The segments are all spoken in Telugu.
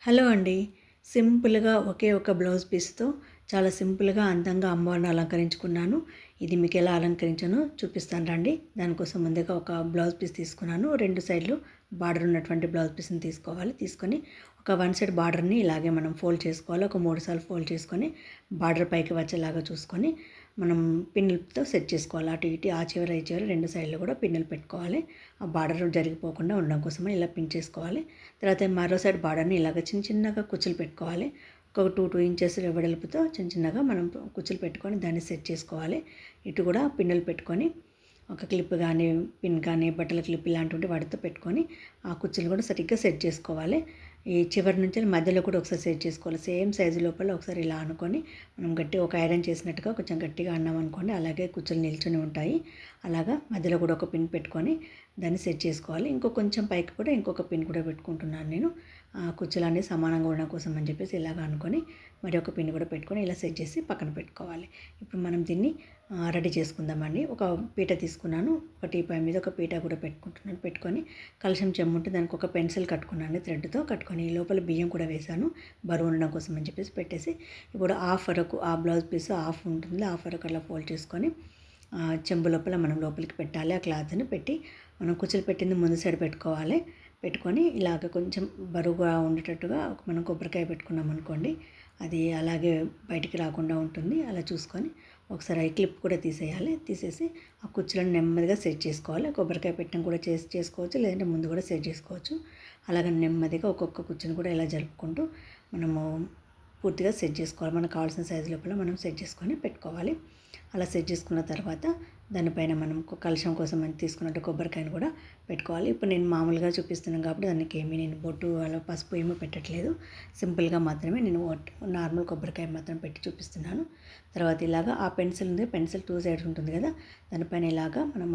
హలో అండి. సింపుల్‌గా ఒకే ఒక బ్లౌజ్ పీస్‌తో చాలా సింపుల్‌గా, అందంగా అమ్మవారిని అలంకరించుకున్నాను. ఇది మీకెలా అలంకరించానో చూపిస్తాను రండి. దానికోసం ముందుగా ఒక బ్లౌజ్ పీస్ తీసుకున్నాను. 2 సైడ్‌లు బార్డర్ ఉన్నటువంటి బ్లౌజ్ పీస్‌ని తీసుకోవాలి. తీసుకొని ఒక వన్ సైడ్ బార్డర్‌ని ఇలాగే మనం ఫోల్డ్ చేసుకోవాలి. ఒక 3 సార్లు ఫోల్డ్ చేసుకొని బార్డర్ పైకి వచ్చేలాగా చూసుకొని మనం పిన్నులతో సెట్ చేసుకోవాలి. అటు ఇటు ఆ చివర ఈ చివర 2 సైడ్‌లు కూడా పిన్నులు పెట్టుకోవాలి. ఆ బార్డర్ జరిగిపోకుండా ఉండడం కోసమని ఇలా పిన్ చేసుకోవాలి. తర్వాత మరో సైడ్ బార్డర్‌ని ఇలాగ చిన్నగా కుచ్చులు పెట్టుకోవాలి. ఒక 2 ఇంచెస్ వెడల్పుతో చిన్నగా మనం కుచ్చులు పెట్టుకొని దాన్ని సెట్ చేసుకోవాలి. ఇటు కూడా పిన్నులు పెట్టుకొని ఒక క్లిప్ కానీ, పిన్ కానీ, బట్టల క్లిప్ ఇలాంటివి వాటితో పెట్టుకొని ఆ కుచ్చులు కూడా సరిగ్గా సెట్ చేసుకోవాలి. ఈ చివరి నుంచి మధ్యలో కూడా ఒకసారి సెట్ చేసుకోవాలి. సేమ్ సైజు లోపల ఒకసారి ఇలా అనుకొని మనం గట్టిగా ఒక ఐరన్ చేసినట్టుగా కొంచెం గట్టిగా అన్నాం అనుకోండి, అలాగే కుచ్చులు నిల్చొని ఉంటాయి. అలాగా మధ్యలో కూడా ఒక పిన్ పెట్టుకొని దాన్ని సెట్ చేసుకోవాలి. కొంచెం పైకి కూడా ఇంకొక పిన్ కూడా పెట్టుకుంటున్నాను నేను. కుచ్చులన్నీ సమానంగా ఉండడం కోసం అని చెప్పేసి ఇలాగ అనుకొని మరి ఒక పిన్ కూడా పెట్టుకొని ఇలా సెట్ చేసి పక్కన పెట్టుకోవాలి. ఇప్పుడు మనం దీన్ని రెడీ చేసుకుందామండి. ఒక పీట తీసుకున్నాను. ఒక టీపాయ్ మీద ఒక పీట కూడా పెట్టుకుంటున్నాను. పెట్టుకొని కలశం చెంబు ఉంటే దానికి ఒక పెన్సిల్ కట్టుకున్నాను. థ్రెడ్తో కట్టుకొని లోపల బియ్యం కూడా వేశాను బరువు ఉండడం కోసం అని చెప్పేసి పెట్టేసి, ఇప్పుడు హాఫ్ వరకు ఆ బ్లౌజ్ పీస్ హాఫ్ ఉంటుంది, హాఫ్ వరకు అలా ఫోల్డ్ చేసుకొని చెంబు లోపల మనం లోపలికి పెట్టాలి. ఆ క్లాత్ని పెట్టి మనం కుచ్చులు పెట్టింది ముందు సైడ్ పెట్టుకోవాలి. పెట్టుకొని ఇలాగ కొంచెం బరువుగా ఉండేటట్టుగా మనం కొబ్బరికాయ పెట్టుకున్నాం అనుకోండి, అది అలాగే బయటికి రాకుండా ఉంటుంది. అలా చూసుకొని ఒకసారి ఐ క్లిప్ కూడా తీసేయాలి. తీసేసి ఆ కుచ్చులను నెమ్మదిగా సెట్ చేసుకోవాలి. కొబ్బరికాయ పెట్టడం కూడా చేసుకోవచ్చు, లేదంటే ముందు కూడా సెట్ చేసుకోవచ్చు. అలాగే నెమ్మదిగా ఒక్కొక్క కుచ్చును కూడా ఇలా జరుపుకుంటూ మనము పూర్తిగా సెట్ చేసుకోవాలి. మనకు కావాల్సిన సైజు లోపల మనం సెట్ చేసుకొని పెట్టుకోవాలి. అలా సెట్ చేసుకున్న తర్వాత దానిపైన మనం కలశం కోసం అని తీసుకున్నట్టు కొబ్బరికాయను కూడా పెట్టుకోవాలి. ఇప్పుడు నేను మామూలుగా చూపిస్తున్నాను కాబట్టి దానికి నేను బొట్టు అలా పసుపు ఏమీ పెట్టట్లేదు. సింపుల్గా మాత్రమే నేను నార్మల్ కొబ్బరికాయ మాత్రం పెట్టి చూపిస్తున్నాను. తర్వాత ఇలాగా ఆ పెన్సిల్ ఉంది, పెన్సిల్ 2 సైడ్స్ ఉంటుంది కదా, దానిపైన ఇలాగా మనం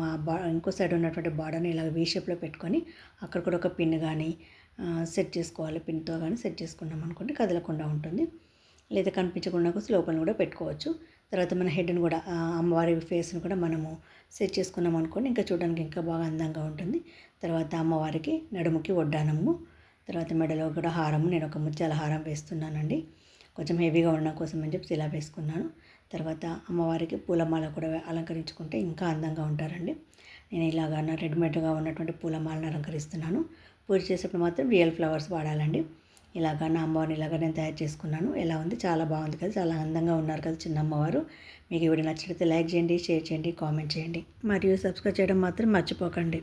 ఇంకో సైడ్ ఉన్నటువంటి బార్డర్ని ఇలాగ వీ షేప్లో పెట్టుకొని అక్కడ కూడా ఒక పిన్ కానీ సెట్ చేసుకోవాలి. పిన్తో కానీ సెట్ చేసుకున్నాం అనుకోండి కదలకుండా ఉంటుంది. లేదా కనిపించకుండా కోసం లోపల కూడా పెట్టుకోవచ్చు. తర్వాత మన హెడ్ని కూడా అమ్మవారి ఫేస్ని కూడా మనము సెట్ చేసుకున్నాం అనుకోండి, ఇంకా చూడడానికి ఇంకా బాగా అందంగా ఉంటుంది. తర్వాత అమ్మవారికి నడుముకి వడ్డానము, తర్వాత మెడలో కూడా హారము, నేను ఒక ముత్యాల హారం వేస్తున్నానండి. కొంచెం హెవీగా ఉండడం కోసం అని చెప్పి ఇలా వేసుకున్నాను. తర్వాత అమ్మవారికి పూలమాల కూడా అలంకరించుకుంటే ఇంకా అందంగా ఉంటారండి. నేను ఇలాగా రెడీమేడ్గా ఉన్నటువంటి పూలమాలను అలంకరిస్తున్నాను. పూజ చేసేప్పుడు మాత్రం రియల్ ఫ్లవర్స్ వాడాలండి. ఇలాగా నా అమ్మవారిని ఇలాగ నేను తయారు చేసుకున్నాను. ఎలా ఉంది? చాలా బాగుంది కదా, చాలా అందంగా ఉన్నారు కదా చిన్న అమ్మవారు. మీకు ఈ వీడియో నచ్చినట్లయితే లైక్ చేయండి, షేర్ చేయండి, కామెంట్ చేయండి మరియు సబ్స్క్రైబ్ చేయడం మాత్రం మర్చిపోకండి.